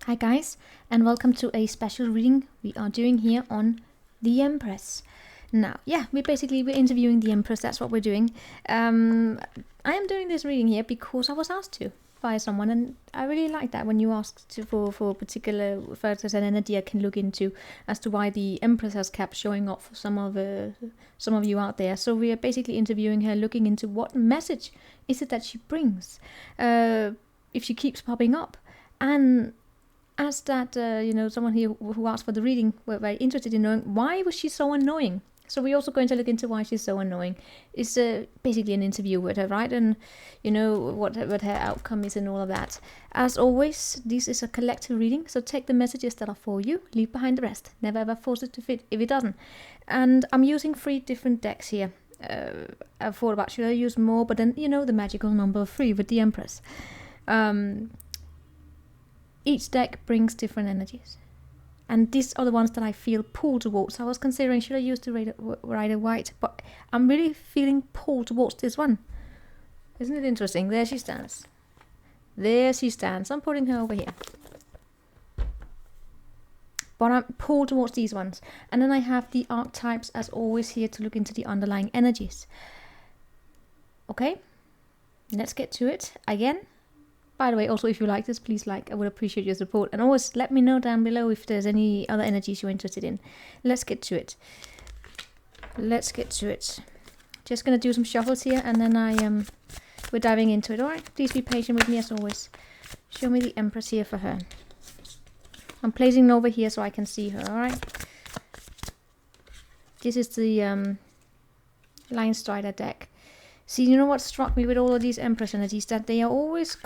Hi guys, and welcome to a special reading we are doing here on the Empress. Now, we're interviewing the Empress. That's what we're doing. I am doing this reading here because I was asked to by someone, and I really like that when you ask for particular factors and energy I can look into as to why the Empress has kept showing up for some of you out there. So we are basically interviewing her, looking into what message is it that she brings, if she keeps popping up, and as that, someone here who asked for the reading were very interested in knowing why was she so annoying. So we're also going to look into why she's so annoying. It's basically an interview with her, right? And what her outcome is and all of that. As always, this is a collective reading, so take the messages that are for you, leave behind the rest. Never ever force it to fit if it doesn't. And I'm using 3 different decks here. I thought about, should I use more? But then, the magical number 3 with the Empress. Each deck brings different energies. And these are the ones that I feel pulled towards. I was considering, should I use the Rider White? But I'm really feeling pulled towards this one. Isn't it interesting? There she stands. I'm putting her over here. But I'm pulled towards these ones. And then I have the archetypes as always here to look into the underlying energies. Okay? Let's get to it again. By the way, also, if you like this, please like. I would appreciate your support. And always let me know down below if there's any other energies you're interested in. Let's get to it. Just going to do some shuffles here, and then we're diving into it. Alright, please be patient with me as always. Show me the Empress here for her. I'm placing over here so I can see her, alright? This is the Line Strider deck. See, you know what struck me with all of these Empress energies? That they are always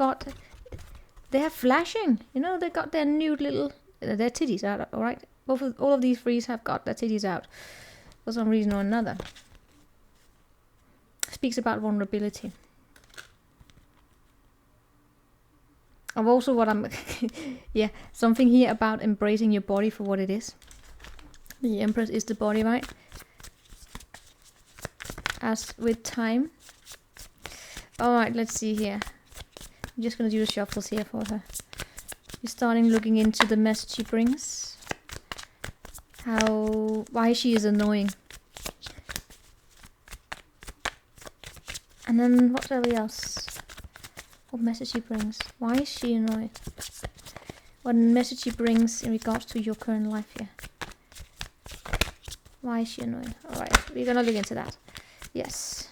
they're flashing. They got their nude little, their titties out, alright? All of these threes have got their titties out for some reason or another. Speaks about vulnerability. I've also something here about embracing your body for what it is. The Empress is the body, right? As with time. Alright, let's see here. I'm just going to do the shuffles here for her. We're starting looking into the message she brings. Why she is annoying. And then what else? What message she brings? Why is she annoying? What message she brings in regards to your current life here? Why is she annoying? Alright, we're going to look into that. Yes.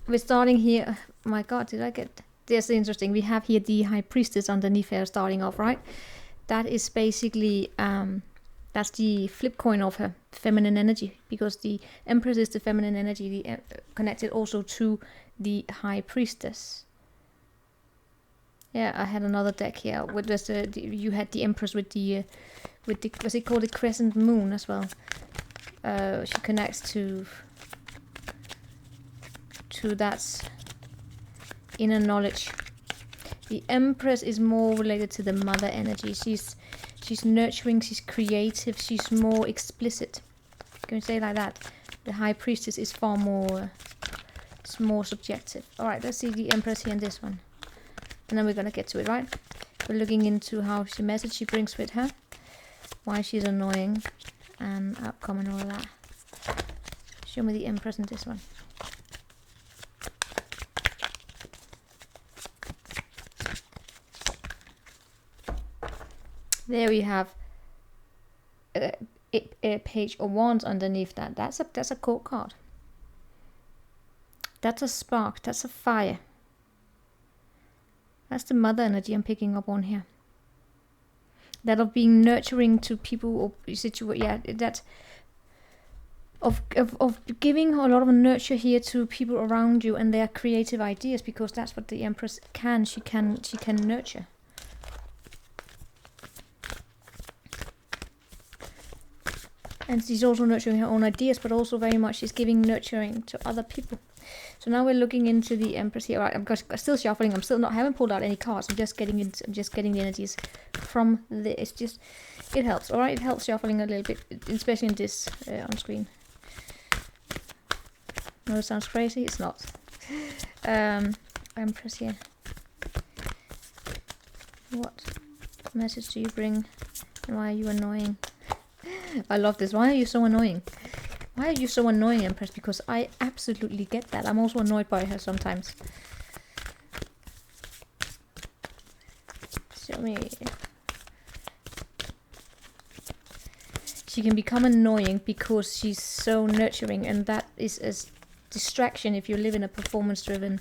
We're starting here. Oh my god, did I get... That's interesting. We have here the High Priestess underneath her starting off, right? That is basically... that's the flip coin of her feminine energy. Because the Empress is the feminine energy, connected also to the High Priestess. Yeah, I had another deck here. You had the Empress with the... what's it called? The Crescent Moon as well. She connects to that inner knowledge. The Empress is more related to the mother energy. She's nurturing, she's creative, she's more explicit. Can we say it like that? The High Priestess is far more, it's more subjective. Alright, let's see the Empress here in this one. And then we're gonna get to it, right? We're looking into how the message she brings with her, why she's annoying, and outcome and all of that. Show me the Empress in this one. There we have a Page of Wands underneath that. That's a court card. That's a spark. That's a fire. That's the mother energy I'm picking up on here. That of being nurturing to people or that of giving a lot of nurture here to people around you and their creative ideas, because that's what the Empress can. She can nurture. And she's also nurturing her own ideas, but also very much she's giving nurturing to other people. So now we're looking into the Empress here. Right, I'm still shuffling. Haven't pulled out any cards. I'm just getting the energies from this. It helps. All right, it helps shuffling a little bit, especially in this on screen. No, it sounds crazy. It's not. Empress here. What message do you bring? And why are you annoying? I love this. Why are you so annoying? Why are you so annoying, Empress? Because I absolutely get that. I'm also annoyed by her sometimes. Show me. She can become annoying because she's so nurturing, and that is a distraction if you live in a performance-driven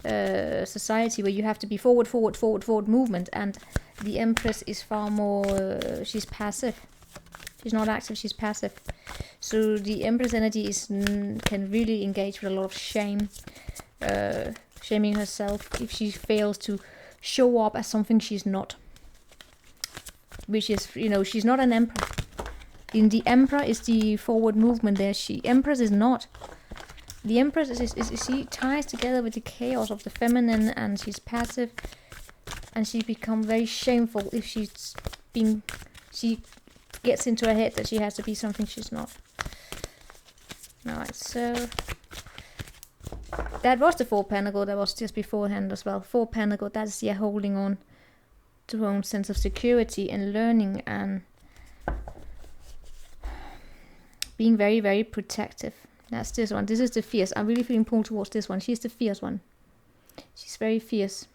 society where you have to be forward movement, and the Empress is far more she's passive. She's not active, she's passive. So the Empress energy is can really engage with a lot of shame, shaming herself if she fails to show up as something she's not, which is, you know, she's not an emperor. In the Emperor is the forward movement there. Empress is not. The Empress is she ties together with the chaos of the feminine, and she's passive, and she becomes very shameful if she gets into her head that she has to be something she's not. Alright, so that was the Four Pentacles. That was just beforehand as well. Four Pentacles, that's holding on to her own sense of security and learning and being very, very protective. That's this one. This is the fierce. I'm really feeling pulled towards this one. She's the fierce one. She's very fierce.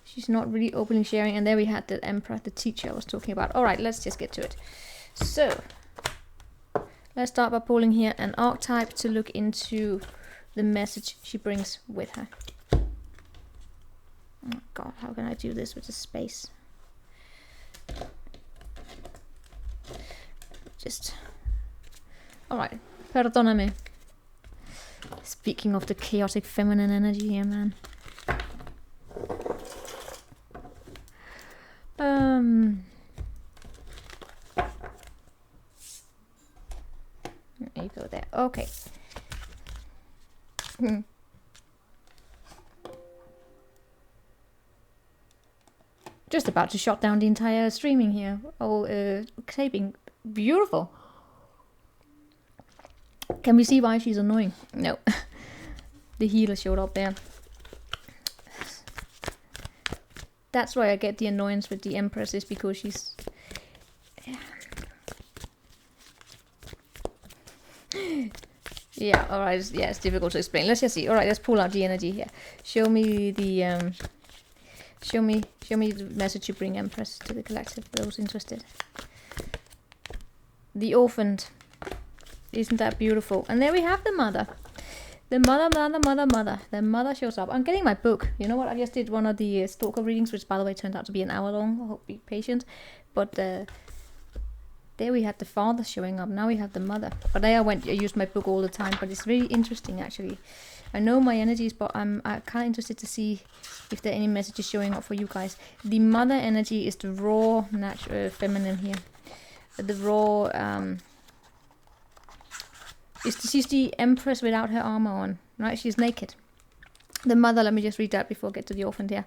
She's not really openly sharing. And there we had the Emperor, the teacher I was talking about. Alright, let's just get to it. So, let's start by pulling here an archetype to look into the message she brings with her. Oh god, how can I do this with the space? Alright, perdóname. Speaking of the chaotic feminine energy here, man. There you go there. Okay. Just about to shut down the entire streaming here. Taping. Beautiful. Can we see why she's annoying? No. The healer showed up there. That's why I get the annoyance with the Empress, is because she's... Yeah, alright. Yeah, it's difficult to explain. Let's just see. Alright, let's pull out the energy here. Show me the... Show me the message you bring, Empress, to the collective, for those interested. The orphaned. Isn't that beautiful? And there we have the mother. The mother. The mother shows up. I'm getting my book. You know what? I just did one of the stalker readings, which by the way turned out to be an hour long. I hope be patient. But there we had the father showing up. Now we have the mother. But I used my book all the time. But it's really interesting, actually. I know my energies, but I'm kind of interested to see if there are any messages showing up for you guys. The mother energy is the raw, natural, feminine here. The raw, she's the Empress without her armor on, right? She's naked. The mother, let me just read that before I get to the orphan here.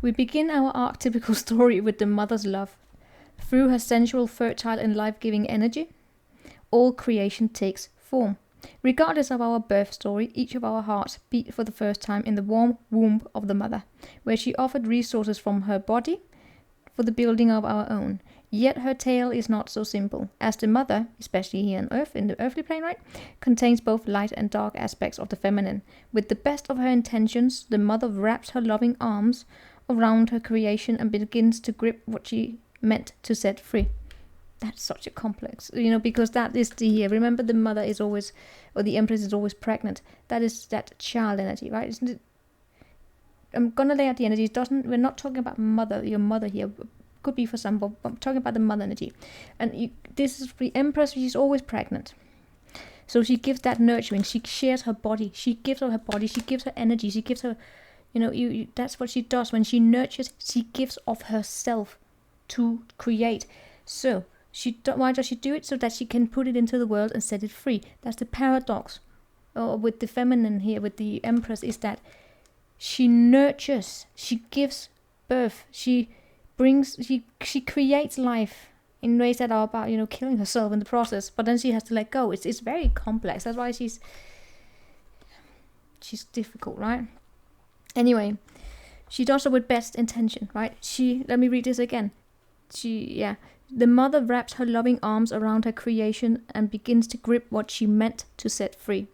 We begin our archetypical story with the mother's love. Through her sensual, fertile, and life-giving energy, all creation takes form. Regardless of our birth story, each of our hearts beat for the first time in the warm womb of the mother, where she offered resources from her body for the building of our own. Yet her tale is not so simple, as the mother, especially here on Earth, in the earthly plane, right, contains both light and dark aspects of the feminine. With the best of her intentions, the mother wraps her loving arms around her creation and begins to grip what she meant to set free. That's such a complex, because that is remember the mother is always, or the Empress is always pregnant. That is that child energy, right? Isn't it? I'm gonna lay out the energies. We're not talking about your mother here. Could be for some, but I'm talking about the mother energy. And this is the Empress. She's always pregnant, so she gives that nurturing. She shares her body. She gives her body. She gives her energy. She gives her, that's what she does when she nurtures. She gives of herself to create. So why does she do it? So that she can put it into the world and set it free. That's the paradox with the feminine here, with the Empress, is that she nurtures, she gives birth, she creates life in ways that are about, killing herself in the process, but then she has to let go. It's very complex. That's why she's difficult, right? Anyway, She does so with best intention, right? Let me read this again. The mother wraps her loving arms around her creation and begins to grip what she meant to set free.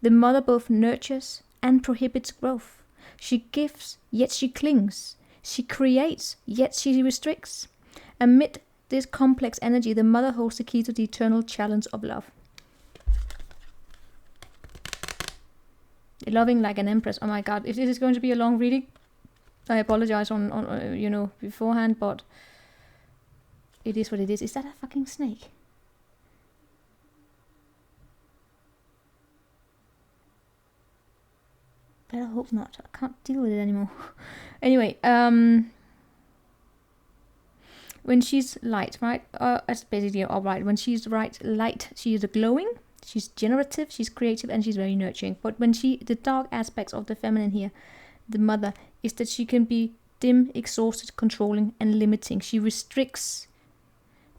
The mother both nurtures and prohibits growth. She gives, yet she clings. She creates, yet she restricts. Amid this complex energy, the mother holds the key to the eternal challenge of love. Loving like an empress. Oh my god, if this is going to be a long reading, I apologize on beforehand, but it is what it is. Is that a fucking snake? Better hope not. I can't deal with it anymore. Anyway, when she's light, right? That's basically alright. When she's light, she is glowing. She's generative, she's creative, and she's very nurturing. But when the dark aspects of the feminine here, the mother, is that she can be dim, exhausted, controlling, and limiting. She restricts.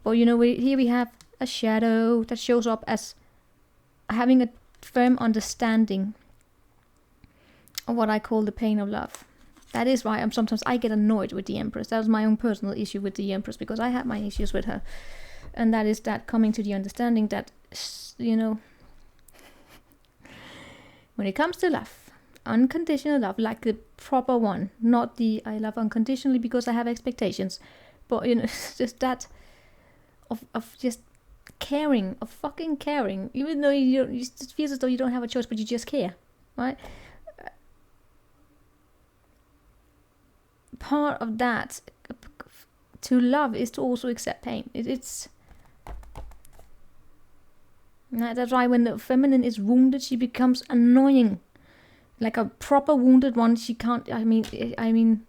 But here we have a shadow that shows up as having a firm understanding of what I call the pain of love. That is why sometimes I get annoyed with the Empress. That was my own personal issue with the Empress, because I had my issues with her. And that is that coming to the understanding that, when it comes to love, unconditional love, like the proper one, not the I love unconditionally because I have expectations, but just that of just caring, of fucking caring, even though you just feel as though you don't have a choice, but you just care, right? Part of that to love is to also accept pain. That's why when the feminine is wounded, she becomes annoying. Like a proper wounded one, she can't. I mean,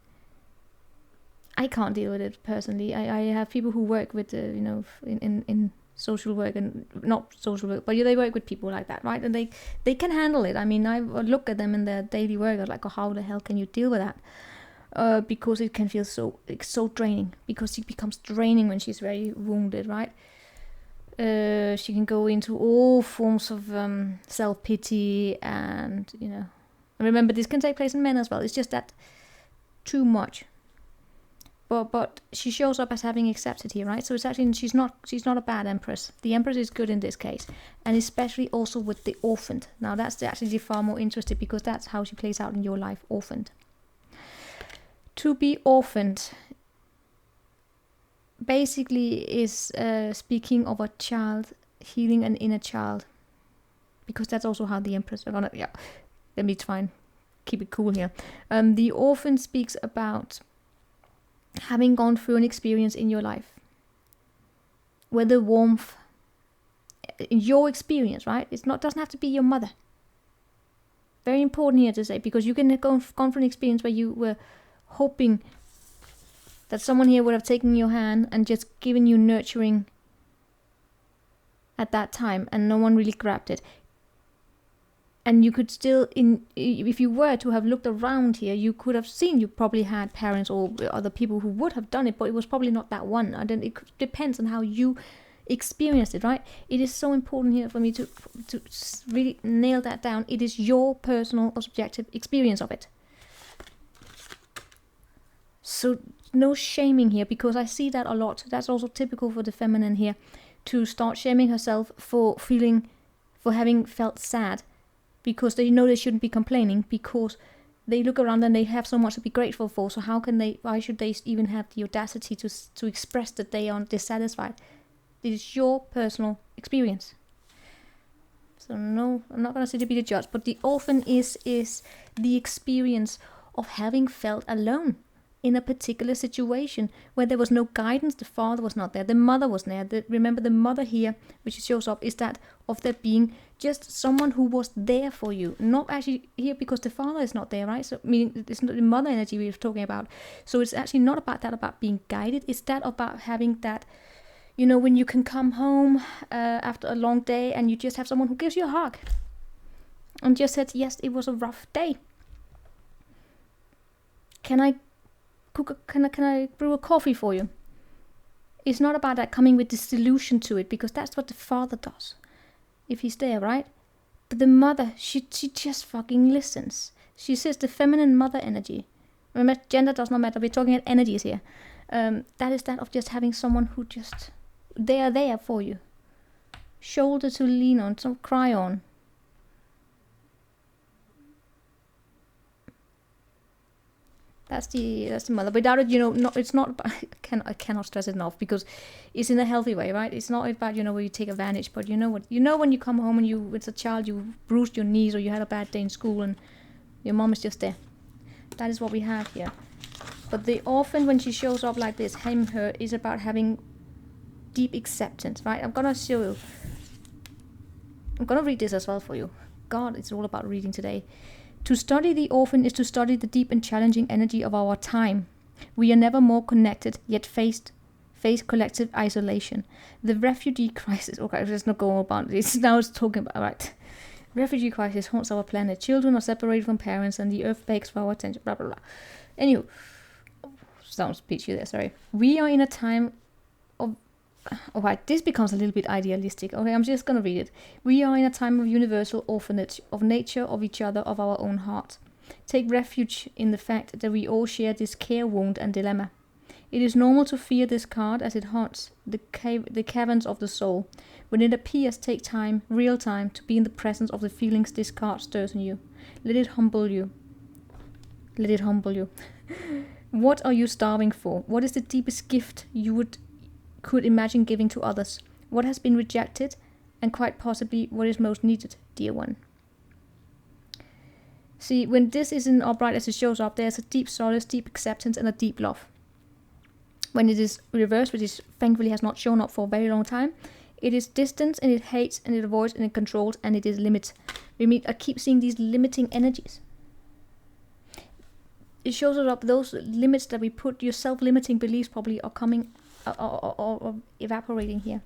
I can't deal with it personally. I have people who work with, in social work, and not social work, but they work with people like that, right? And they can handle it. I mean, I look at them in their daily work, I'm like, oh, how the hell can you deal with that? Because it can feel so draining. Because she becomes draining when she's very wounded, right? She can go into all forms of self-pity, and remember, this can take place in men as well. It's just that too much. But she shows up as having accepted here, right? So it's actually she's not a bad Empress. The Empress is good in this case, and especially also with the orphaned. Now that's actually far more interesting, because that's how she plays out in your life, orphaned. To be orphaned basically is speaking of a child healing an inner child, because that's also how the Empress are gonna. Yeah, let me try and keep it cool here. The orphan speaks about having gone through an experience in your life where the warmth in your experience, right? Doesn't have to be your mother. Very important here to say, because you can go gone through an experience where you were hoping that someone here would have taken your hand and just given you nurturing at that time, and no one really grabbed it. And you could still, if you were to have looked around here, you could have seen you probably had parents or other people who would have done it, but it was probably not that one. And then it depends on how you experienced it, right? It is so important here for me to really nail that down. It is your personal or subjective experience of it. So no shaming here, because I see that a lot. That's also typical for the feminine here, to start shaming herself for having felt sad, because they know they shouldn't be complaining, because they look around and they have so much to be grateful for. So why should they even have the audacity to express that they are dissatisfied? It is your personal experience. So no, I'm not going to say to be the judge, but the orphan is the experience of having felt alone in a particular situation where there was no guidance. The father was not there, the mother was there. Remember, the mother here, which shows up, is that of there being just someone who was there for you, not actually here because the father is not there, right? So meaning it's not the mother energy we were talking about. So it's actually not about that, about being guided. It's that about having that, when you can come home after a long day and you just have someone who gives you a hug and just said, yes, it was a rough day. Can I brew a coffee for you? It's not about that coming with this solution to it, because that's what the father does if he's there, right? But the mother, she just fucking listens. She says the feminine mother energy, Remember, gender does not matter. We're talking about energies here. That is that of just having someone who just, they are there for you. Shoulder to lean on, to cry on. That's the mother. Without it, it's not about, I cannot stress it enough, because it's in a healthy way, right? It's not about, where you take advantage, but when you come home and with a child, you bruised your knees, or you had a bad day in school and your mom is just there. That is what we have here. But the orphan, when she shows up like this, her, is about having deep acceptance, right? I'm gonna show you. I'm gonna read this as well for you. God, it's all about reading today. To study the orphan is to study the deep and challenging energy of our time. We are never more connected, yet face collective isolation. The refugee crisis. Okay, let's not go about this. Now it's talking about, right. Refugee crisis haunts our planet. Children are separated from parents, and the earth begs for our attention. Blah blah blah. Anyway, sounds peachy there. Sorry. We are in a time of. Alright, this becomes a little bit idealistic. Okay, I'm just gonna read it. We are in a time of universal orphanage, of nature, of each other, of our own heart. Take refuge in the fact that we all share this care, wound, and dilemma. It is normal to fear this card as it haunts the caverns of the soul. When it appears, take time, real time, to be in the presence of the feelings this card stirs in you. Let it humble you. Let it humble you. What are you starving for? What is the deepest gift you could imagine giving to others? What has been rejected, and quite possibly what is most needed, dear one? See, when this is in upright as it shows up, there's a deep solace, deep acceptance, and a deep love. When it is reversed, which is thankfully has not shown up for a very long time, it is distance, and it hates, and it avoids, and it controls, and it is limits. I keep seeing these limiting energies. It shows us up those limits that we put, your self-limiting beliefs probably are coming or evaporating here.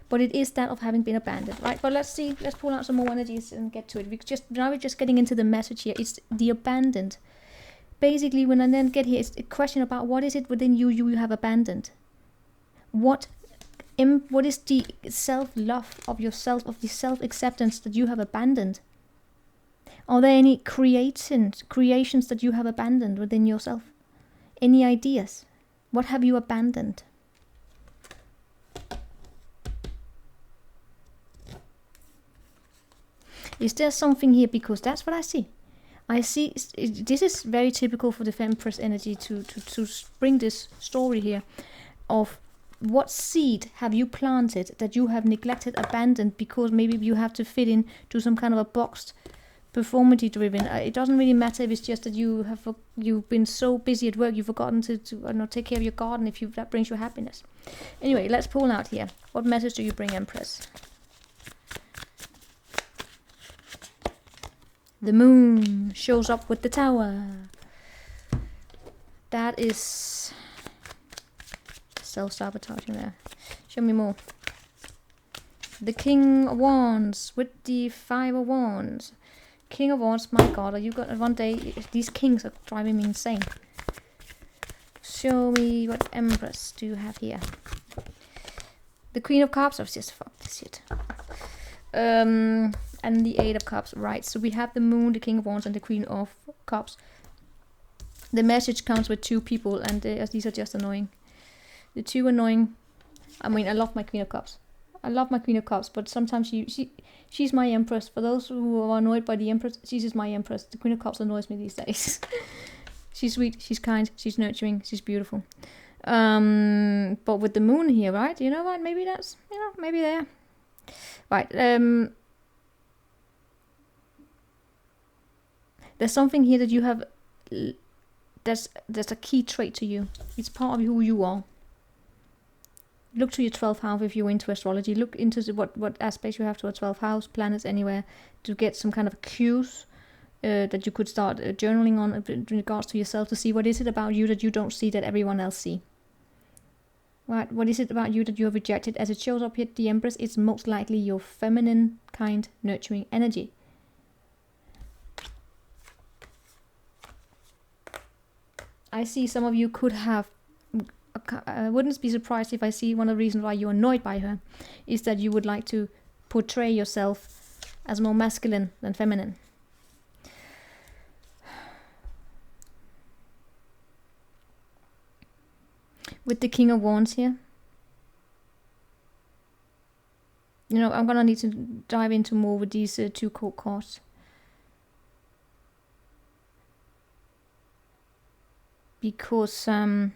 But it is that of having been abandoned, right? But let's pull out some more energies and get to it. We're just getting into the message here. It's the abandoned. Basically, when I then get here, it's a question about what is it within you have abandoned. What is the self-love of yourself, of the self-acceptance that you have abandoned? Are there any creations that you have abandoned within yourself? Any ideas? What have you abandoned? Is there something here? Because that's what I see. I see, this is very typical for the Empress energy to bring this story here of what seed have you planted that you have neglected, abandoned, because maybe you have to fit in to some kind of a boxed, performative driven. It doesn't really matter if it's just that you've been so busy at work you've forgotten to take care of your garden, if that brings you happiness. Anyway, let's pull out here. What message do you bring, Empress? The moon shows up with the tower. That is self-sabotaging there. Show me more. The King of Wands with the 5 of Wands. King of Wands, my God, are you got one day? These kings are driving me insane. Show me what Empress do you have here. The Queen of Cups. I've just fucked this shit. And the 8 of Cups, right? So we have the Moon, the King of Wands, and the Queen of Cups. The message comes with 2 people, and these are just annoying. The 2 annoying. I mean, I love my Queen of Cups. I love my Queen of Cups, but sometimes she's my Empress. For those who are annoyed by the Empress, she's just my Empress. The Queen of Cups annoys me these days. She's sweet, she's kind, she's nurturing, she's beautiful. But with the Moon here, right? You know what? Maybe that's, maybe there. Right. There's something here that you have. There's a key trait to you. It's part of who you are. Look to your 12th house if you're into astrology. Look into what aspects you have to a 12th house, planets anywhere, to get some kind of cues that you could start journaling on in regards to yourself, to see what is it about you that you don't see that everyone else see. Right? What is it about you that you have rejected? As it shows up here, the Empress, it's most likely your feminine, kind, nurturing energy. I see some of you could have. I wouldn't be surprised if I see one of the reasons why you're annoyed by her is that you would like to portray yourself as more masculine than feminine. with the King of Wands here. You know, I'm gonna need to dive into more with these two court cards. Because I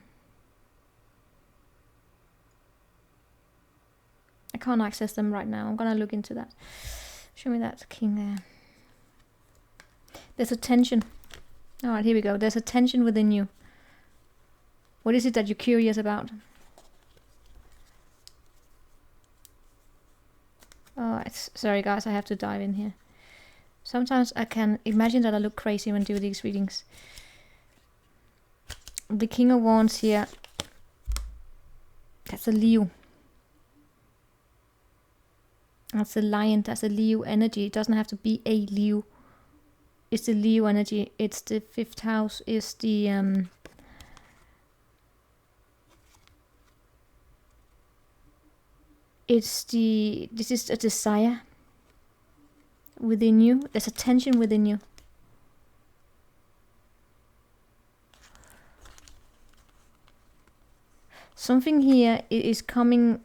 can't access them right now. I'm gonna look into that. Show me that king there. There's a tension. Alright, here we go. There's a tension within you. What is it that you're curious about? Alright, sorry guys, I have to dive in here. Sometimes I can imagine that I look crazy when I do these readings. The King of Wands here. That's a Leo. That's a lion. That's a Leo energy. It doesn't have to be a Leo. It's the Leo energy. It's the 5th house. It's the this is a desire within you. There's a tension within you. Something here is becoming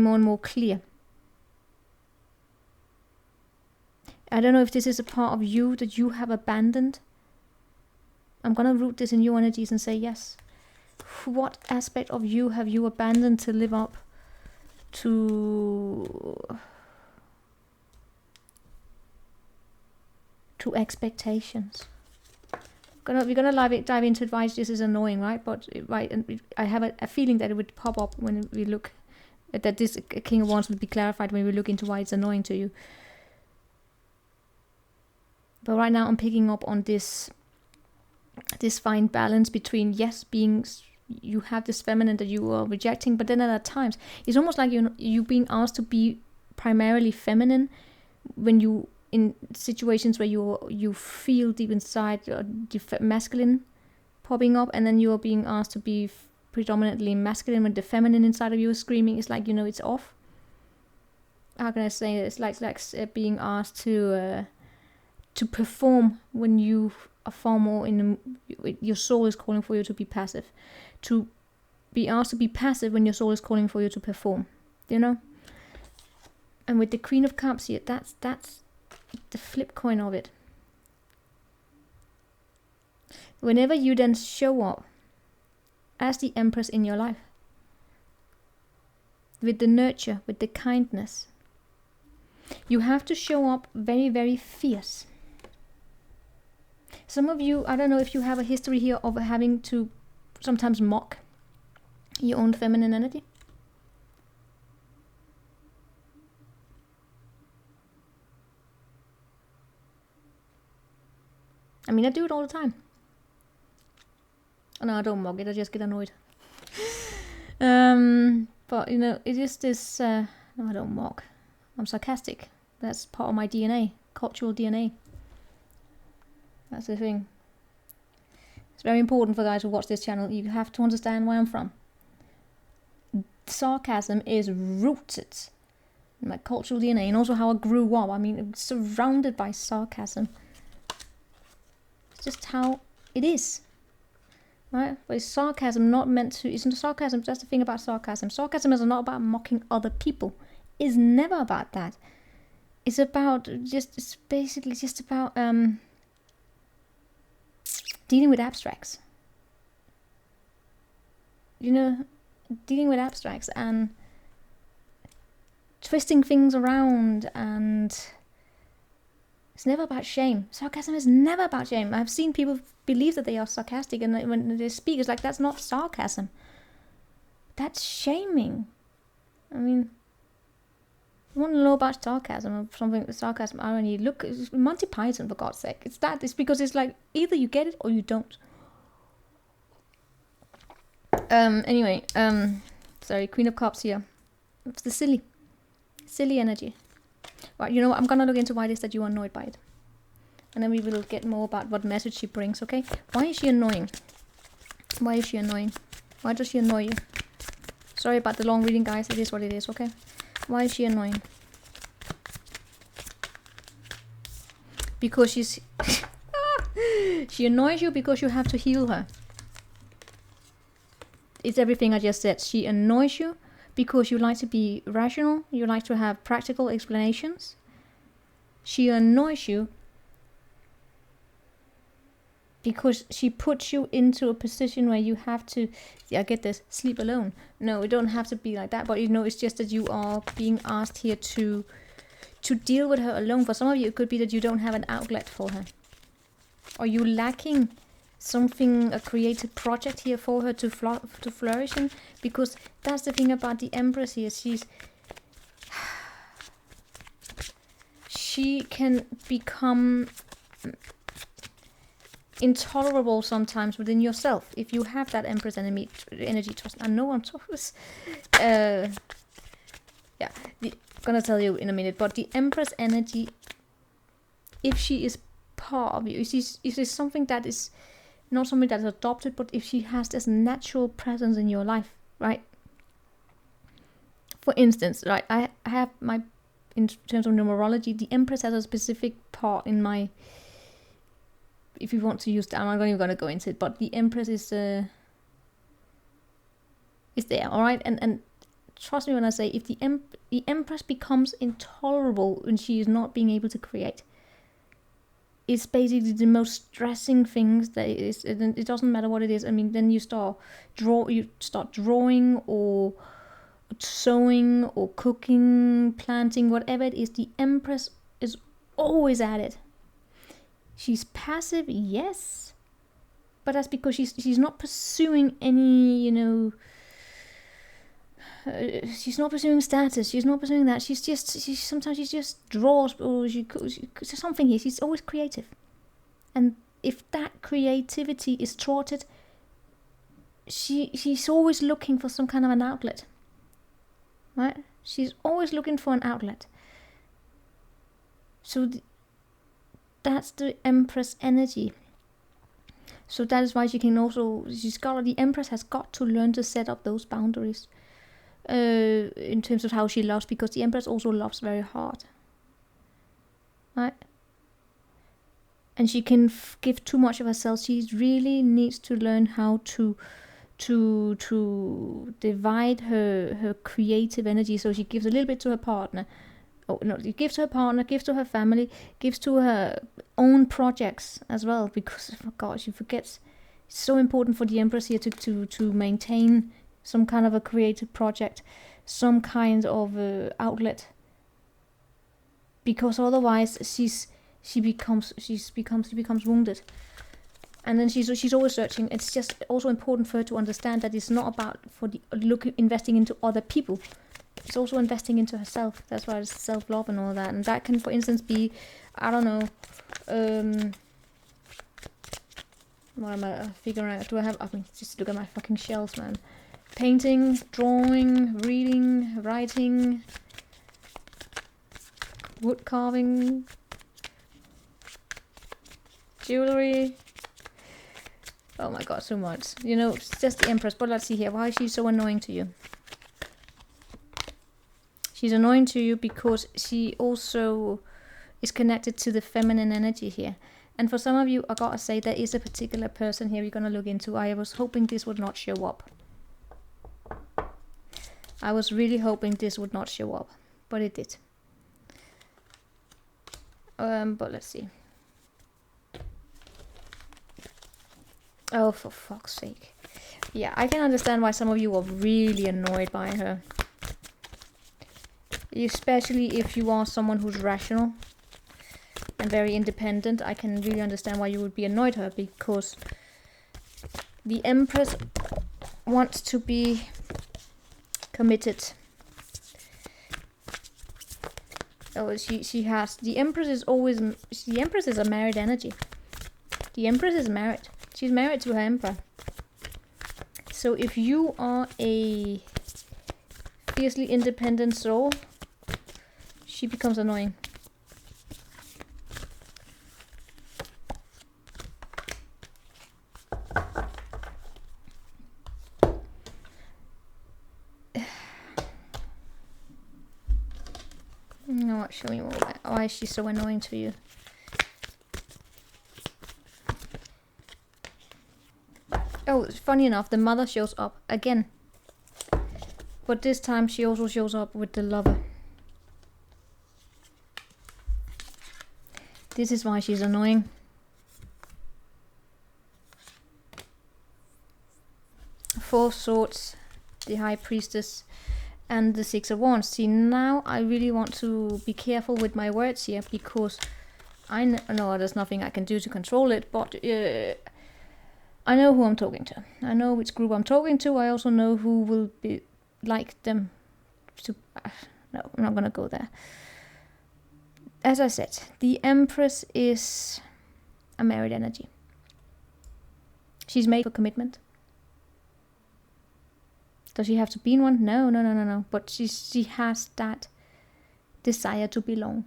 more and more clear. I don't know if this is a part of you that you have abandoned. I'm gonna root this in your energies and say yes. What aspect of you have you abandoned to live up to expectations? We're gonna dive into it. Why this is annoying, right? But I have a feeling that it would pop up when we look at that. This King of Wands would be clarified when we look into why it's annoying to you. But right now I'm picking up on this fine balance between, yes, you have this feminine that you are rejecting, but then at times it's almost like you being asked to be primarily feminine when you in situations where you feel deep inside the masculine popping up, and then you are being asked to be predominantly masculine when the feminine inside of you is screaming. It's like, you know, it's off. How can I say it? It's like being asked to perform when you are far more your soul is calling for you to be passive. To be asked to be passive when your soul is calling for you to perform. You know? And with the Queen of Cups here, that's the flip coin of it. Whenever you then show up as the Empress in your life, with the nurture, with the kindness, you have to show up very, very fierce. Some of you, I don't know if you have a history here of having to sometimes mock your own feminine energy. I mean, I do it all the time. No, I don't mock it, I just get annoyed. But, you know, it is this... no, I don't mock. I'm sarcastic. That's part of my DNA. Cultural DNA. That's the thing. It's very important for guys who watch this channel. You have to understand where I'm from. Sarcasm is rooted in my cultural DNA and also how I grew up. I mean, I'm surrounded by sarcasm. It's just how it is. Right? But is sarcasm not meant to... Isn't sarcasm... That's the thing about sarcasm. Sarcasm is not about mocking other people. It's never about that. It's about... It's basically just about... dealing with abstracts. You know, dealing with abstracts and twisting things around, and it's never about shame. Sarcasm is never about shame. I've seen people believe that they are sarcastic, and when they speak, it's like, that's not sarcasm. That's shaming. I mean, you want to know about sarcasm or something, sarcasm, irony, look, it's Monty Python, for God's sake. It's because it's like, either you get it or you don't. Anyway, sorry, Queen of Cups here. It's the silly energy. Right, you know what, I'm gonna look into why it is that you are annoyed by it. And then we will get more about what message she brings, okay? Why is she annoying? Why is she annoying? Why does she annoy you? Sorry about the long reading, guys. It is what it is, okay? Why is she annoying? Because she's... she annoys you because you have to heal her. it's everything I just said. She annoys you because you like to be rational, you like to have practical explanations. She annoys you because she puts you into a position where you have to, yeah, get this, sleep alone. No, it don't have to be like that, but you know, it's just that you are being asked here to deal with her alone. For some of you, it could be that you don't have an outlet for her, or you lacking something, a creative project here for her to flourish in, because that's the thing about the Empress here. She can become intolerable sometimes within yourself if you have that Empress energy. Trust, I know I'm Taurus. Yeah, gonna tell you in a minute, but the Empress energy, if she is part of you, if it's something that is not something that is adopted, but if she has this natural presence in your life, right? For instance, right, I have my, in terms of numerology, the Empress has a specific part in my, if you want to use that, I'm not even going to go into it, but the Empress is there, all right? And trust me when I say, if the Empress becomes intolerable when she is not being able to create, it's basically the most stressing things that it is. It doesn't matter what it is. I mean, then you start drawing or sewing or cooking, planting, whatever it is. The Empress is always at it. She's passive, yes, but that's because she's not pursuing any, you know, she's not pursuing status, she's not pursuing that, sometimes she just draws, or she something here, she's always creative. And if that creativity is thwarted, she's always looking for some kind of an outlet, right? She's always looking for an outlet. So that's the Empress energy. So that is why she can also, the Empress has got to learn to set up those boundaries in terms of how she loves, because the Empress also loves very hard, right? And she can give too much of herself. She really needs to learn how to divide her creative energy, so she gives a little bit to her partner. Oh no, she gives to her partner, gives to her family, gives to her own projects as well, because oh God, she forgets. It's so important for the Empress here to maintain some kind of a creative project, some kind of outlet, because otherwise she becomes wounded, and then she's always searching. It's just also important for her to understand that it's not about investing into other people. It's also investing into herself. That's why it's self-love and all that. And that can, for instance, be, I don't know, what am I figuring out? Just look at my fucking shelves, man. Painting, drawing, reading, writing, wood carving, jewelry. Oh my God, so much. You know, it's just the Empress. But let's see here. Why is she so annoying to you? She's annoying to you because she also is connected to the feminine energy here. And for some of you, I gotta say, there is a particular person here we're gonna look into. I was hoping this would not show up. I was really hoping this would not show up, but it did. But let's see. Oh, for fuck's sake. Yeah, I can understand why some of you are really annoyed by her. Especially if you are someone who's rational and very independent. I can really understand why you would be annoyed her, because the Empress wants to be committed. Oh, she has, the Empress is a married energy. The Empress is married. She's married to her Emperor. So if you are a fiercely independent soul, she becomes annoying. No, show me why is she so annoying to you? Oh, Oh, funny enough, the mother shows up again. But this time she also shows up with the lover. This is why she's annoying. Four of Swords, the High Priestess, and the Six of Wands. See, now I really want to be careful with my words here, because I know there's nothing I can do to control it, but I know who I'm talking to. I know which group I'm talking to. I also know who will be like them to... no, I'm not gonna go there. As I said, the Empress is a married energy. She's made for commitment. Does she have to be in one? No. But she has that desire to belong.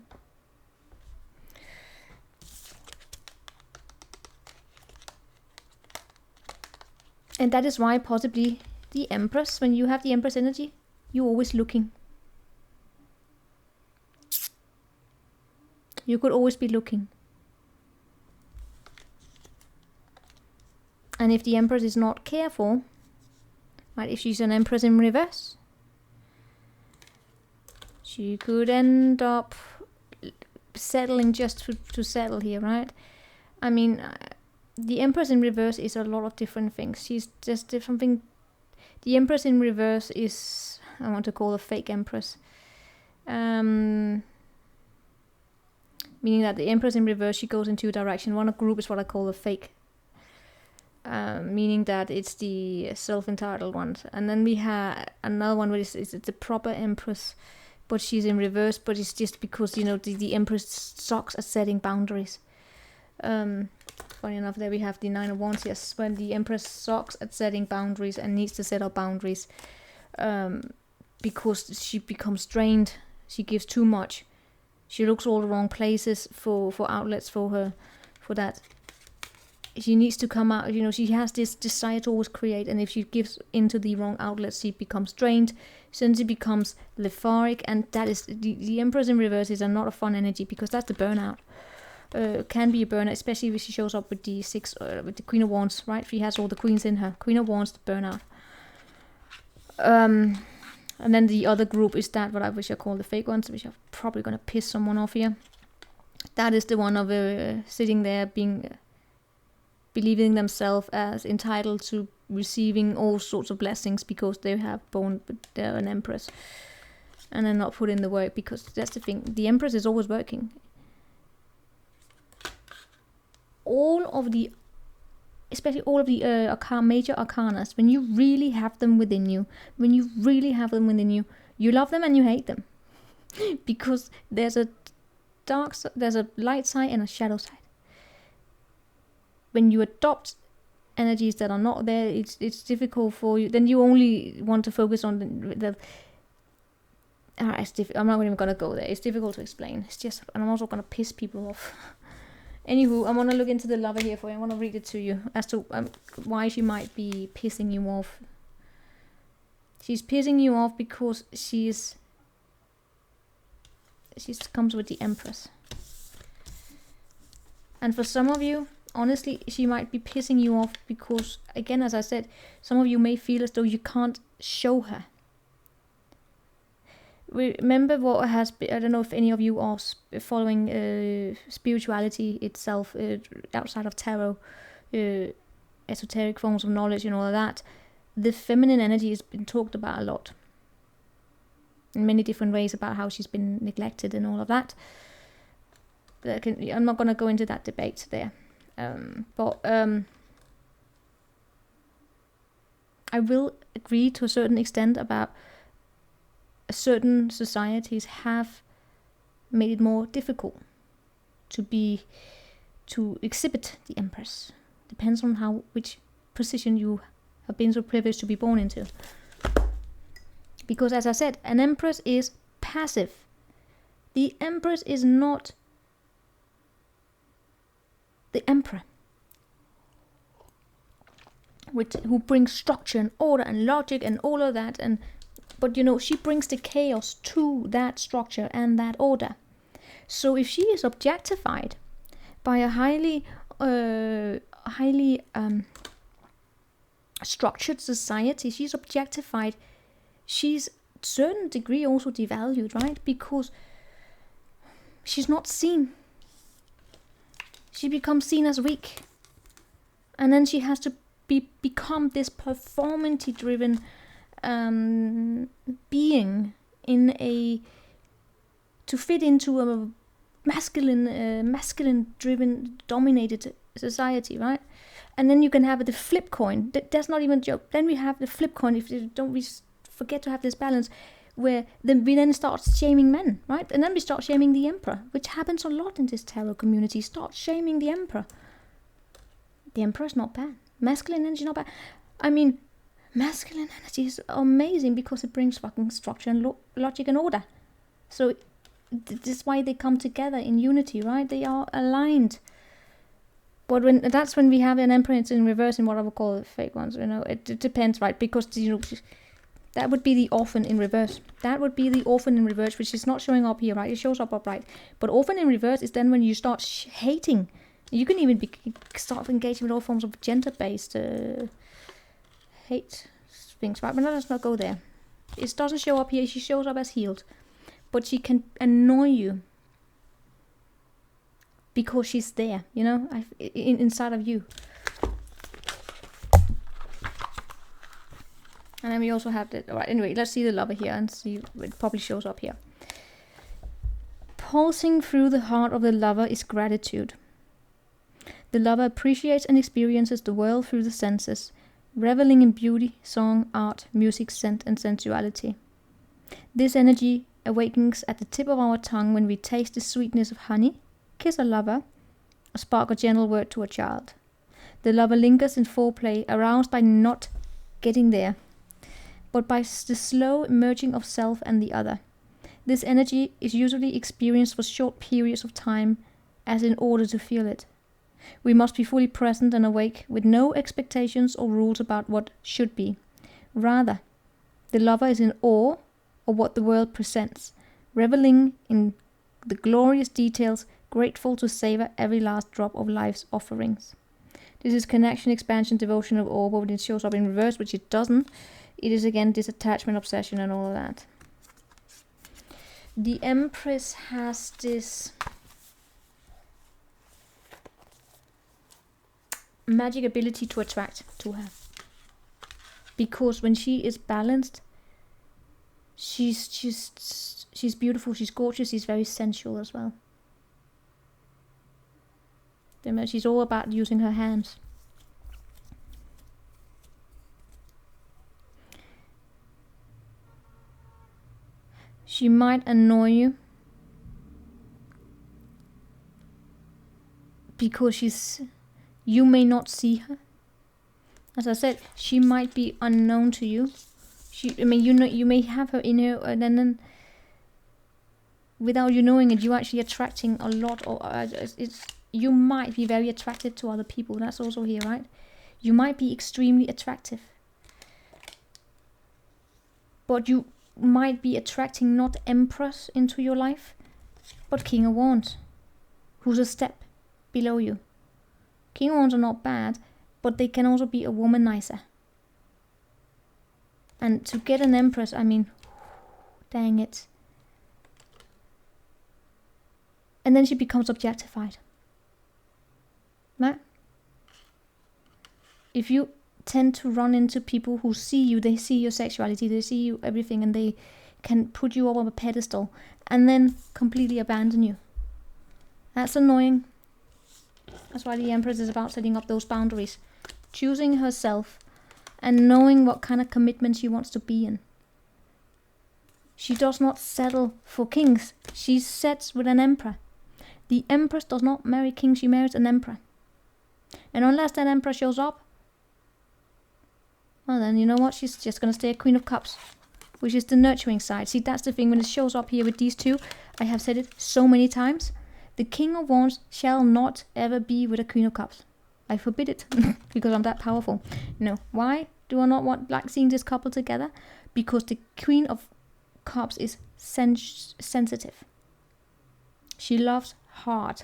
And that is why possibly the Empress, when you have the Empress energy, you're always looking. You could always be looking. And if the Empress is not careful, right, if she's an Empress in reverse, she could end up settling just to settle here, right? I mean, the Empress in reverse is a lot of different things. She's just something. The Empress in reverse is, I want to call a fake Empress. Meaning that the Empress in reverse, she goes in two directions. One group is what I call a fake. Meaning that it's the self-entitled ones. And then we have another one where it's the proper Empress, but she's in reverse, but it's just because, you know, the Empress sucks at setting boundaries. Funny enough, there we have the Nine of Wands. Yes, when the Empress sucks at setting boundaries and needs to set up boundaries, because she becomes drained, she gives too much. She looks all the wrong places for outlets for her, for that. She needs to come out, you know, she has this desire to always create, and if she gives into the wrong outlets, she becomes drained, then she becomes lethargic, and that is, the Empress in reverse is not a fun energy, because that's the burnout. Can be a burnout, especially if she shows up with the with the Queen of Wands, right? She has all the queens in her. Queen of Wands, the burnout. And then the other group is that what I wish I call the fake ones, which are probably gonna piss someone off here. That is the one of sitting there believing themselves as entitled to receiving all sorts of blessings because they have they're an Empress, and then not put in the work, because that's the thing. The Empress is always working. Especially all of the major arcanas, when you really have them within you, you love them and you hate them. Because there's a light side and a shadow side. When you adopt energies that are not there, it's difficult for you. Then you only want to focus on the I'm not even gonna go there. It's difficult to explain. It's just, and I'm also gonna piss people off. Anywho, I want to look into the lover here for you. I want to read it to you as to why she might be pissing you off. She's pissing you off because she comes with the Empress. And for some of you, honestly, she might be pissing you off because, again, as I said, some of you may feel as though you can't show her. Remember what has been, I don't know if any of you are following spirituality itself outside of tarot, esoteric forms of knowledge and all of that. The feminine energy has been talked about a lot in many different ways, about how she's been neglected and all of that. I'm not going to go into that debate there, but I will agree to a certain extent about certain societies have made it more difficult to exhibit the Empress. Depends on which position you have been so privileged to be born into. Because as I said, an Empress is passive. The Empress is not the Emperor, who brings structure and order and logic and all of that, but you know, she brings the chaos to that structure and that order. So if she is objectified by a highly structured society, she's objectified. She's certain degree also devalued, right? Because she's not seen. She becomes seen as weak. And then she has to become this performance-driven being to fit into a masculine-driven, dominated society, right? And then you can have the flip coin. That's not even a joke. Then we have the flip coin. If you don't, we forget to have this balance, where we then start shaming men, right? And then we start shaming the emperor, which happens a lot in this tarot community. Start shaming the emperor. The emperor is not bad. Masculine energy is not bad. I mean, masculine energy is amazing because it brings fucking structure and logic and order. So this is why they come together in unity, right? They are aligned. But that's when we have an empress in reverse in what I would call the fake ones, you know. It depends, right? Because, you know, that would be the orphan in reverse. That would be the orphan in reverse, which is not showing up here, right? It shows up upright. But orphan in reverse is then when you start hating. You can even start engaging with all forms of gender-based hate things, right? But let's not go there. It doesn't show up here. She shows up as healed. But she can annoy you. Because she's there, you know, inside of you. And then we also have the... Alright, anyway, let's see the lover here and see. It probably shows up here. Pulsing through the heart of the lover is gratitude. The lover appreciates and experiences the world through the senses, reveling in beauty, song, art, music, scent, and sensuality. This energy awakens at the tip of our tongue when we taste the sweetness of honey, kiss a lover, or spark a gentle word to a child. The lover lingers in foreplay, aroused by not getting there, but by the slow merging of self and the other. This energy is usually experienced for short periods of time, as in order to feel it. We must be fully present and awake, with no expectations or rules about what should be. Rather, the lover is in awe of what the world presents, reveling in the glorious details, grateful to savor every last drop of life's offerings. This is connection, expansion, devotion of awe, but when it shows up in reverse, which it doesn't, it is again disattachment, obsession, and all of that. The Empress has this magic ability to attract to her. Because when she is balanced, she's beautiful, she's gorgeous, she's very sensual as well. She's all about using her hands. She might annoy you because you may not see her. As I said, she might be unknown to you. You may have her in her, and then without you knowing it, you're actually attracting a lot of. You might be very attractive to other people. That's also here, right? You might be extremely attractive, but you might be attracting not Empress into your life, but King of Wands, who's a step below you. King of Wands are not bad, but they can also be a womanizer. And to get an Empress, I mean, dang it. And then she becomes objectified. Right? If you tend to run into people who see you, they see your sexuality, they see you everything, and they can put you up on a pedestal and then completely abandon you. That's annoying. That's why the Empress is about setting up those boundaries. Choosing herself and knowing what kind of commitment she wants to be in. She does not settle for kings. She sets with an emperor. The Empress does not marry king, she marries an emperor. And unless that emperor shows up, well then, you know what? She's just going to stay a Queen of Cups, which is the nurturing side. See, that's the thing. When it shows up here with these two, I have said it so many times. The King of Wands shall not ever be with a Queen of Cups. I forbid it because I'm that powerful. No. Why do I not like seeing this couple together? Because the Queen of Cups is sensitive. She loves hard.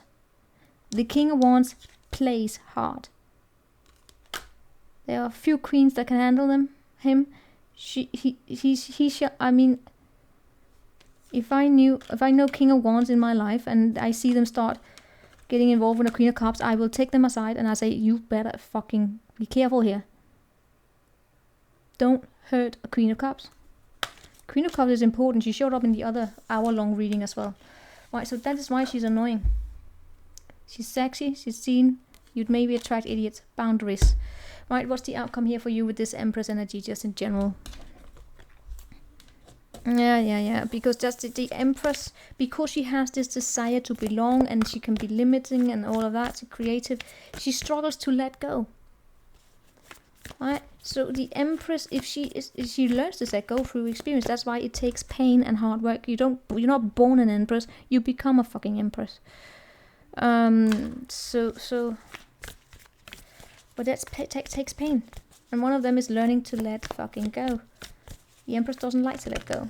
The King of Wands plays hard. There are a few queens that can handle him. I mean, if I know King of Wands in my life and I see them start getting involved with a Queen of Cups, I will take them aside and I say, you better fucking be careful here. Don't hurt a Queen of Cups. Queen of Cups is important. She showed up in the other hour-long reading as well. Right, so that is why she's annoying. She's sexy, she's seen. You'd maybe attract idiots. Boundaries. Right, what's the outcome here for you with this Empress energy, just in general? Yeah. Because just the Empress, because she has this desire to belong and she can be limiting and all of that, creative, she struggles to let go. Right? So the Empress, if she learns to let go through experience, that's why it takes pain and hard work. You're not born an Empress, you become a fucking Empress. But that takes pain. And one of them is learning to let fucking go. The Empress doesn't like to let go.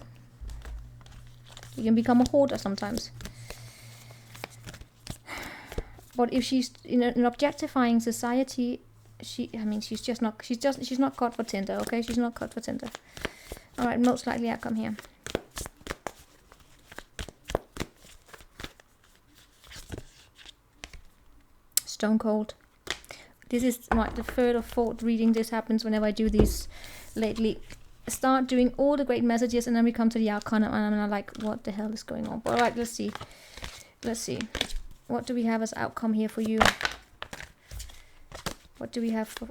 You can become a hoarder sometimes. But if she's in an objectifying society, she's not cut for Tinder, okay? She's not cut for Tinder. Alright, most likely outcome here. Stone cold. This is like the third or fourth reading this happens whenever I do these lately. Start doing all the great messages and then we come to the outcome and I'm like, what the hell is going on? All right, let's see. What do we have as outcome here for you? What do we have for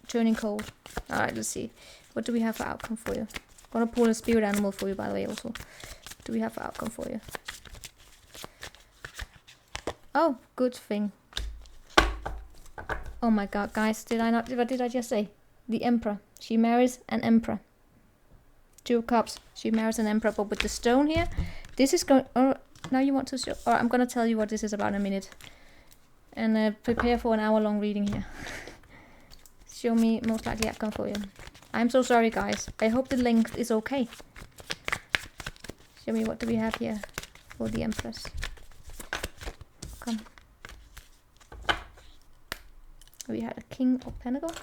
turning cold? All right, let's see. What do we have for outcome for you? I'm gonna pull a spirit animal for you, by the way, also. What do we have for outcome for you? Oh, good thing. Oh my god, guys, what did I just say? The Emperor. She marries an Emperor. 2 of Cups. She marries an Emperor. But with the stone here, this is going... Oh, now you want to show... Alright, I'm going to tell you what this is about in a minute. And prepare for an hour-long reading here. Show me most likely outcome for you. I'm so sorry, guys. I hope the length is okay. Show me what do we have here for the Empress. Come. We had a King of Pentacles.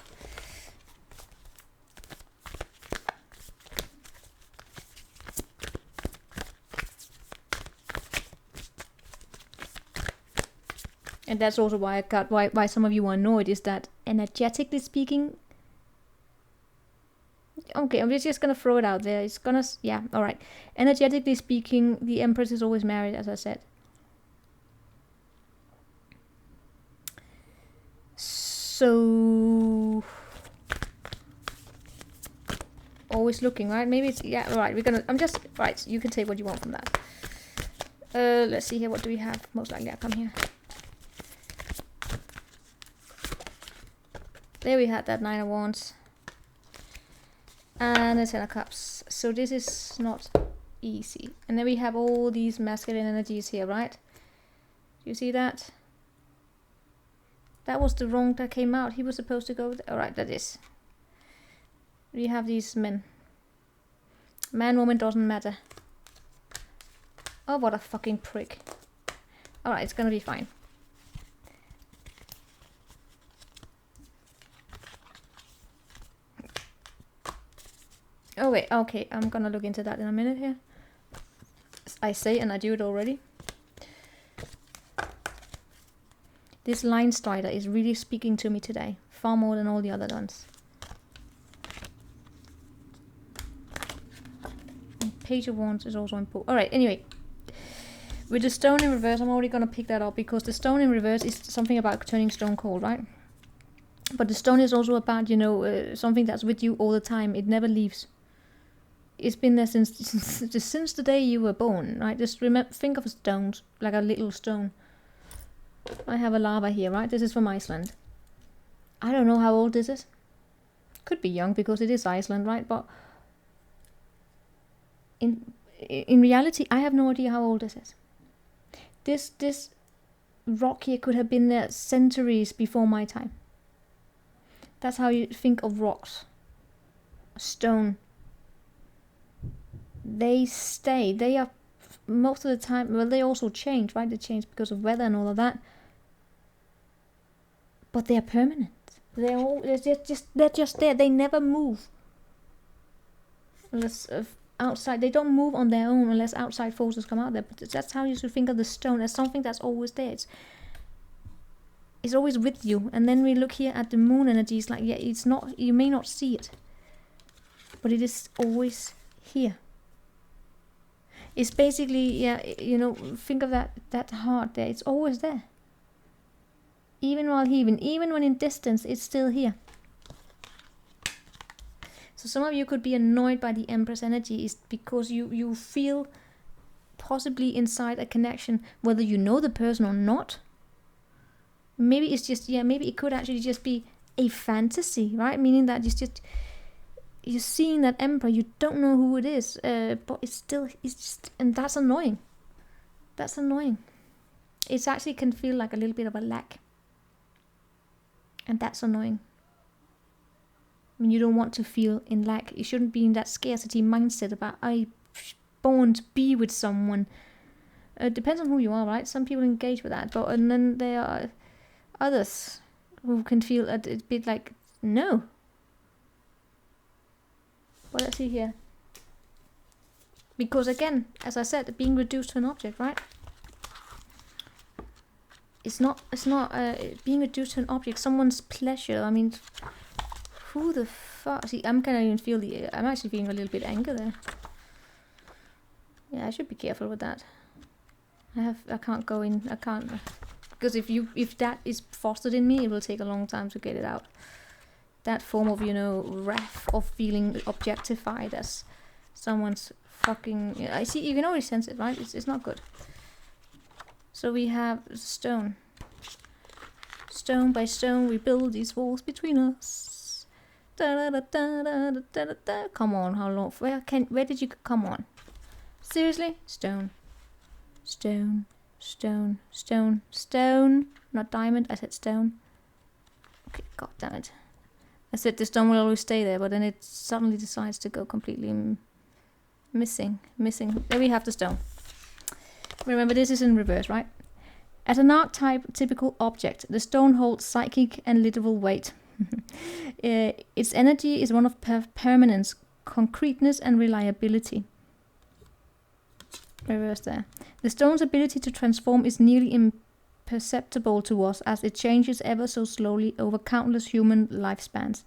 And that's also why I got why some of you are annoyed, is that energetically speaking. Okay, I'm just gonna throw it out there. It's gonna, yeah, all right. Energetically speaking, the Empress is always married, as I said. So always looking, right? Maybe it's, yeah, all right. Right. You can take what you want from that. Let's see here. What do we have? Most likely outcome here. There we had that 9 of Wands. And the 10 of Cups. So this is not easy. And then we have all these masculine energies here, right? Do you see that? That was the wrong that came out. He was supposed to go... Alright, that is. We have these men. Man, woman, doesn't matter. Oh, what a fucking prick. Alright, it's gonna be fine. Oh wait, okay, I'm gonna look into that in a minute here. I say, and I do it already. This line strider is really speaking to me today, far more than all the other ones. And Page of Wands is also important. Alright, anyway. With the stone in reverse, I'm already gonna pick that up, because the stone in reverse is something about turning stone cold, right? But the stone is also about, you know, something that's with you all the time. It never leaves. It's been there since the day you were born, right? Just think of a stone, like a little stone. I have a lava here, right? This is from Iceland. I don't know how old this is. Could be young because it is Iceland, right? But in reality, I have no idea how old this is. This rock here could have been there centuries before my time. That's how you think of rocks. Stone. They stay. They are most of the time. Well, they also change, right? They change because of weather and all of that. But they are permanent. They're just there. They never move. Unless outside, they don't move on their own unless outside forces come out there. But that's how you should think of the stone, as something that's always there. It's always with you. And then we look here at the moon energy. It's like, yeah, it's not. You may not see it, but it is always here. It's basically, yeah, you know, think of that heart there. It's always there. Even while heaving, even when in distance, it's still here. So some of you could be annoyed by the Empress energy is because you feel possibly inside a connection, whether you know the person or not. Maybe it's just, yeah, maybe it could actually just be a fantasy, right? Meaning that you're seeing that Emperor, you don't know who it is, but it's just, and that's annoying. That's annoying. It actually can feel like a little bit of a lack. And that's annoying. I mean, you don't want to feel in lack. You shouldn't be in that scarcity mindset about, I'm born to be with someone. It depends on who you are, right? Some people engage with that, and then there are others who can feel a bit like, no. Well, let's see here. Because again, as I said, being reduced to an object, right? It's not being reduced to an object, someone's pleasure. I mean, who the fuck? See, I'm actually feeling a little bit anger there. Yeah, I should be careful with that. I can't go in. I can't, because if that is fostered in me, it will take a long time to get it out. That form of, you know, wrath of feeling objectified as someone's fucking. I see. You can always sense it, right? It's not good. So we have stone. Stone by stone, we build these walls between us. Da, da, da, da, da, da, da. Come on, how long? Where did you come on? Seriously? Stone. Stone. Stone. Stone. Stone. Not diamond, I said stone. Okay, god damn it. I said the stone will always stay there, but then it suddenly decides to go completely missing. There we have the stone. Remember, this is in reverse, right? As an archetype typical object, the stone holds psychic and literal weight. Its energy is one of permanence, concreteness, and reliability. Reverse there. The stone's ability to transform is nearly imperceptible to us, as it changes ever so slowly over countless human lifespans.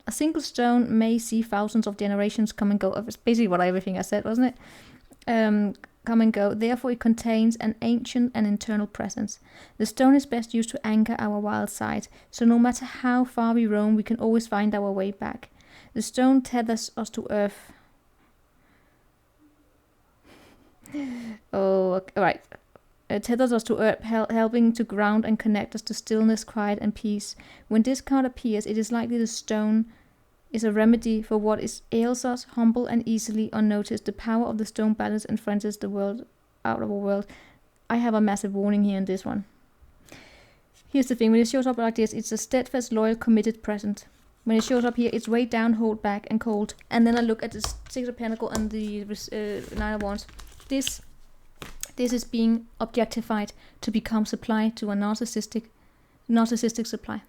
A single stone may see thousands of generations come and go. That's basically everything I said, wasn't it? Come and go. Therefore, it contains an ancient and internal presence. The stone is best used to anchor our wild side, so no matter how far we roam, we can always find our way back. The stone tethers us to earth. Alright. It tethers us to earth, helping to ground and connect us to stillness, quiet, and peace. When this card appears, it is likely the stone is a remedy for what ails us, humble and easily unnoticed. The power of the stone balances and friends the world out of our world. I have a massive warning here in this one. Here's the thing, when it shows up like this, it's a steadfast, loyal, committed present. When it shows up here, it's weighed down, hold back, and cold. And then I look at the Six of Pentacles and the Nine of Wands. This is being objectified to become supply to a narcissistic supply.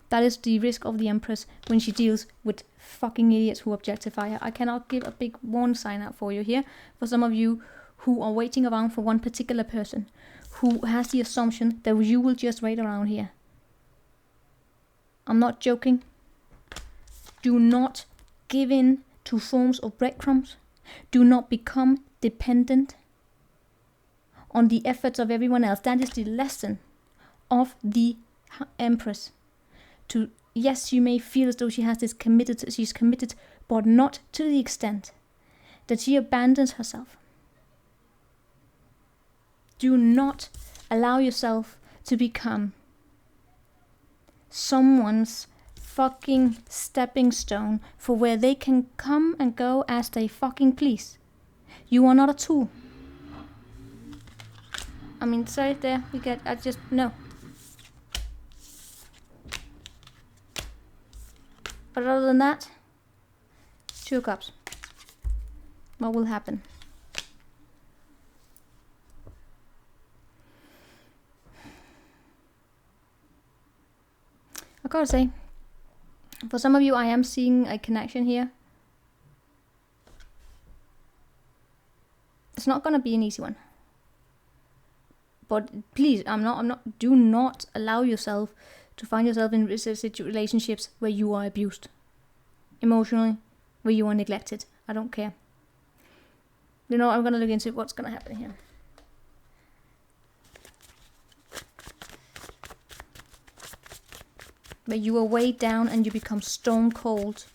That is the risk of the Empress when she deals with fucking idiots who objectify her. I cannot give a big warning sign out for you here. For some of you who are waiting around for one particular person, who has the assumption that you will just wait around here. I'm not joking. Do not give in to forms of breadcrumbs. Do not become dependent on the efforts of everyone else. That is the lesson of the Empress. Yes, you may feel as though she's committed, but not to the extent that she abandons herself. Do not allow yourself to become someone's fucking stepping stone for where they can come and go as they fucking please. You are not a tool. I mean, sorry, there we get. No. But other than that, 2 of Cups. What will happen? A gotta say, for some of you, I am seeing a connection here. It's not gonna be an easy one. But please, do not allow yourself to find yourself in relationships where you are abused. Emotionally, where you are neglected. I don't care. You know, I'm gonna look into what's gonna happen here. Where you are weighed down and you become stone cold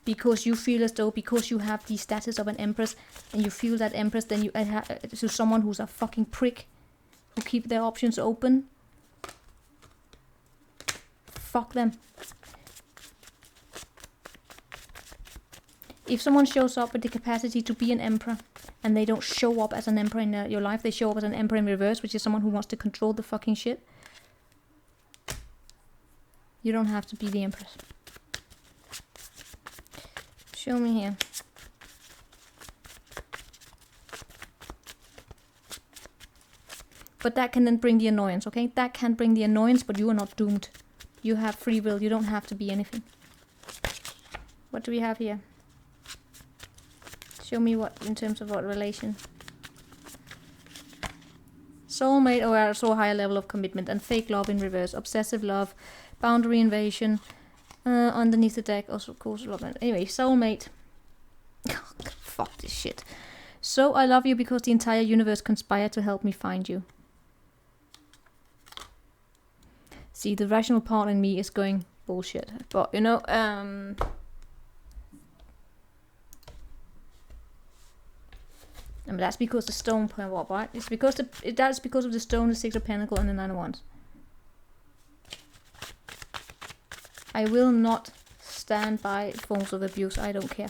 because you feel as though, because you have the status of an empress and you feel that empress, then you to someone who's a fucking prick, who keep their options open. Fuck them. If someone shows up with the capacity to be an emperor and they don't show up as an emperor in your life, they show up as an emperor in reverse, which is someone who wants to control the fucking shit. You don't have to be the empress. Show me here. But that can then bring the annoyance, okay? That can bring the annoyance, but you are not doomed. You have free will. You don't have to be anything. What do we have here? Show me what, in terms of what relation. Soulmate, or also a higher level of commitment, and fake love in reverse. Obsessive love, boundary invasion. Underneath the deck, also of course, love. Anyway, soulmate. Fuck this shit. So I love you because the entire universe conspired to help me find you. See, the rational part in me is going bullshit, but you know, and that's because the stone came up, right? It's because that's because of the stone, the Six of Pentacles, and the Nine of Wands. I will not stand by forms of abuse. I don't care.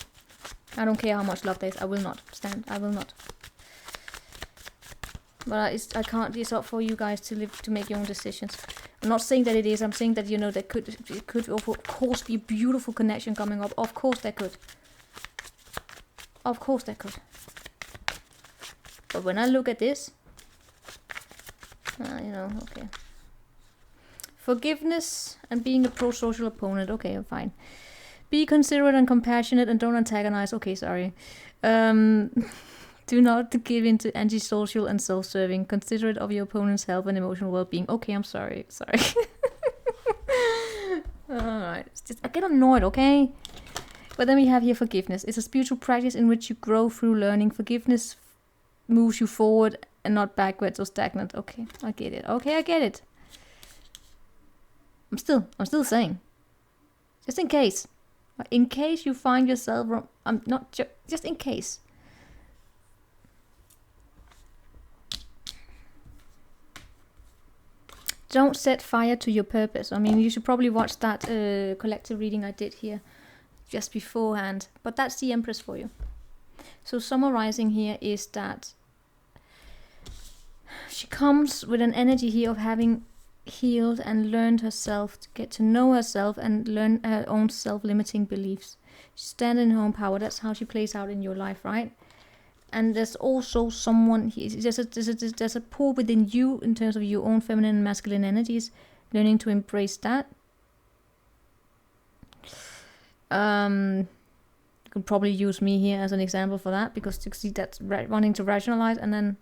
I don't care how much love there is. I will not stand. I will not. But I can't. It's up for you guys to live, to make your own decisions. I'm not saying that it is. I'm saying that, you know, it could of course be a beautiful connection coming up. Of course there could. Of course there could. But when I look at this, you know, okay. Forgiveness and being a pro-social opponent. Okay, fine. Be considerate and compassionate and don't antagonize. Okay, sorry. Do not give in to antisocial and self-serving. Considerate of your opponent's health and emotional well-being. Okay, I'm sorry. Sorry. Alright. I get annoyed, okay? But then we have here forgiveness. It's a spiritual practice in which you grow through learning. Forgiveness moves you forward and not backwards or stagnant. Okay, I get it. Okay, I get it. I'm still saying. Just in case. In case you find yourself wrong. I'm not just in case. Don't set fire to your purpose. I mean, you should probably watch that collective reading I did here just beforehand. But that's the Empress for you. So summarizing here is that she comes with an energy here of having healed and learned herself, to get to know herself and learn her own self-limiting beliefs. She stands in her own power. That's how she plays out in your life, right? And there's also someone, there's a pull within you in terms of your own feminine and masculine energies, learning to embrace that. You could probably use me here as an example for that, because you see that's wanting to rationalize and then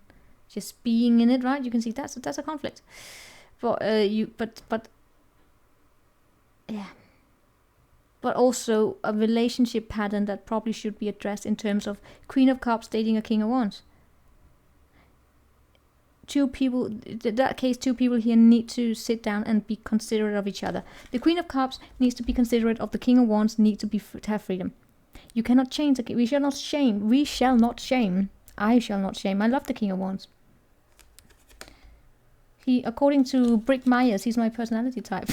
just being in it, right? You can see that's a conflict. But yeah. But also a relationship pattern that probably should be addressed in terms of Queen of Cups dating a King of Wands. Two people, in that case, two people here need to sit down and be considerate of each other. The Queen of Cups needs to be considerate of the King of Wands, need to have freedom. You cannot change the king. We shall not shame. We shall not shame. I shall not shame. I love the King of Wands. He, according to Brick Myers, he's my personality type.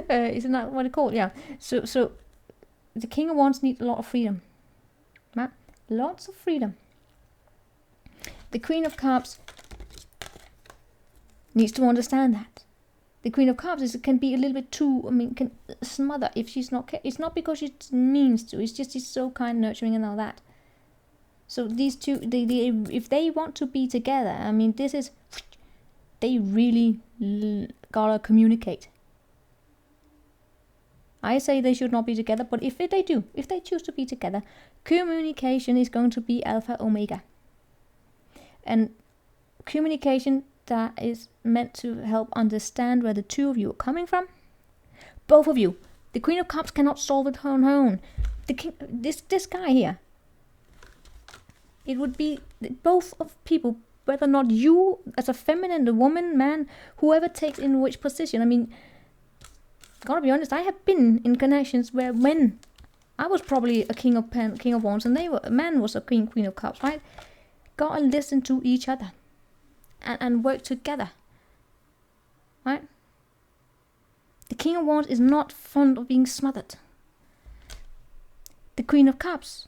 Isn't that what it's called? Yeah. So the King of Wands needs a lot of freedom. Right? Lots of freedom. The Queen of Cups needs to understand that. The Queen of Cups can be a little bit too, can smother if she's not. It's not because she means to. It's just she's so kind, nurturing, and all that. So these two, if they want to be together, this is. They really gotta communicate. I say they should not be together, but if they do, if they choose to be together, communication is going to be alpha omega. And communication that is meant to help understand where the two of you are coming from. Both of you. The Queen of Cups cannot solve it on her own. The king, this guy here. It would be both of people, whether or not you as a feminine, the woman, man, whoever takes in which position. I mean, gotta be honest, I have been in connections where when I was probably a king of wands and a man was a queen of cups, right? Gotta listen to each other and work together, right? The King of Wands is not fond of being smothered. The Queen of Cups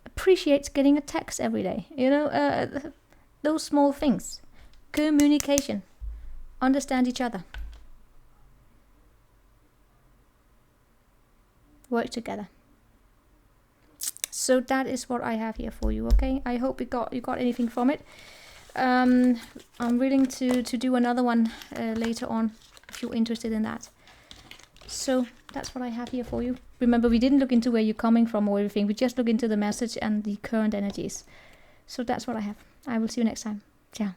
appreciates getting a text every day. You know, those small things. Communication. Understand each other. Work together. So that is what I have here for you, okay? I hope you got anything from it. I'm willing to do another one later on if you're interested in that. So that's what I have here for you. Remember, we didn't look into where you're coming from or everything. We just look into the message and the current energies. So that's what I have. I will see you next time. Ciao.